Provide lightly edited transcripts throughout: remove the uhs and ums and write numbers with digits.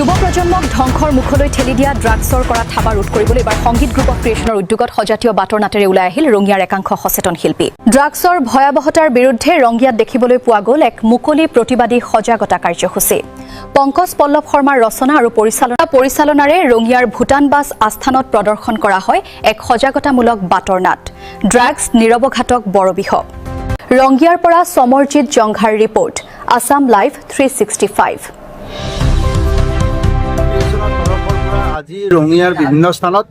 যুৱ প্ৰজন্মক ধ্বংসৰ মুখলৈ ঠেলি দিয়া ড্ৰাগছৰ কৰা থাবা ৰোধ কৰিবলৈ এবাৰ সংগীত গ্ৰুপ অফ ক্ৰিয়েশ্যনৰ উদ্যোগত সজাতীয় বাটৰ নাটেৰে ওলাই আহিল ৰঙিয়াৰ একাংশ সচেতন শিল্পী। ড্ৰাগছৰ ভয়াৱহতাৰ বিৰুদ্ধে ৰঙিয়াত দেখিবলৈ পোৱা গ'ল এক মুকলি প্ৰতিবাদী সজাগতা কাৰ্যসূচী। পংকজ পল্লৱ শৰ্মাৰ ৰচনা আৰু পৰিচালনাৰে ৰঙিয়াৰ ভূটানবাছ আস্থানত প্ৰদৰ্শন কৰা হয় এক সজাগতামূলক বাটৰ নাট ড্ৰাগছ নিৰৱঘাতক বৰবিষ। ৰঙিয়াৰ পৰা সমৰজিৎ জংঘাৰ ৰিপৰ্ট, আছাম লাইভ 365। আজি ৰঙিয়াৰ বিভিন্ন স্থানত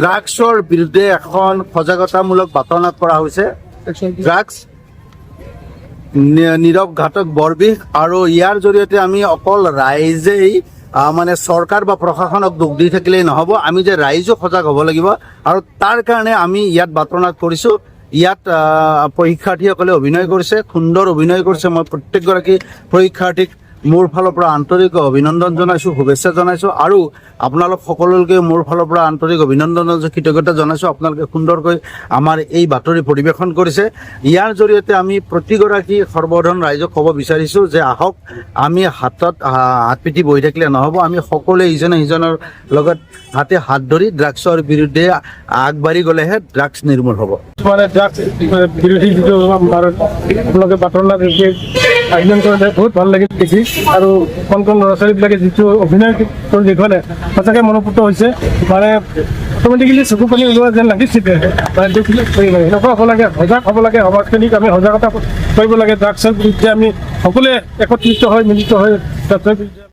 ড্ৰাগছৰ বিৰুদ্ধে এখন সজাগতামূলক বাৰ্তা কৰা হৈছে। ড্ৰাগছ নীৰৱ ঘাতক বৰবিষ, আৰু ইয়াৰ জৰিয়তে আমি অকল ৰাইজেই মানে চৰকাৰ বা প্ৰশাসনক দোষ দি থাকিলেই নহ'ব, আমি যে ৰাইজো সজাগ হ'ব লাগিব। আৰু তাৰ কাৰণে আমি ইয়াত বাৰ্তা কৰিছোঁ। ইয়াত পৰীক্ষাৰ্থীসকলে অভিনয় কৰিছে, সুন্দৰ অভিনয় কৰিছে। মই প্ৰত্যেকগৰাকী পৰীক্ষাৰ্থীক মোৰ ফালৰ পৰা আন্তৰিক অভিনন্দন জনাইছোঁ, শুভেচ্ছা জনাইছোঁ, আৰু আপোনালোক সকলোকে মোৰ ফালৰ পৰা আন্তৰিক অভিনন্দন কৃতজ্ঞতা জনাইছোঁ। আপোনালোকে সুন্দৰকৈ আমাৰ এই বাতৰি পৰিৱেশন কৰিছে। ইয়াৰ জৰিয়তে আমি প্ৰতিগৰাকী সৰ্বসাধাৰণ ৰাইজক ক'ব বিচাৰিছোঁ যে আহক, আমি হাত পিটি বহি থাকিলে নহ'ব, আমি সকলোৱে ইজনে সিজনৰ লগত হাতে হাত ধৰি ড্ৰাগছৰ বিৰুদ্ধে আগবাঢ়ি গ'লেহে ড্ৰাগছ নিৰ্মূল হ'ব। মানে ড্ৰাগছ বিৰোধী যিটো আপোনালোকে বাটৰ নাট আয়োজন কৰিলে বহুত ভাল লাগিল দেখি, আৰু কণ কণ ল'ৰা ছোৱালীবিলাকে যিটো অভিনয় দেখুৱালে সঁচাকৈ মনোপুত হৈছে। মানে অট'মেটিকেলি চকু পানী ওলোৱা যেন লাগিছিলে। এনেকুৱা হ'ব লাগে, সজাগ হ'ব লাগে, সমাজখিনিক আমি সজাগতা কৰিব লাগে। ড্ৰাগছৰ বিৰুদ্ধে আমি সকলোৱে একত্ৰিত হৈ মিলিত হৈ ড্ৰাগছৰ বিৰুদ্ধে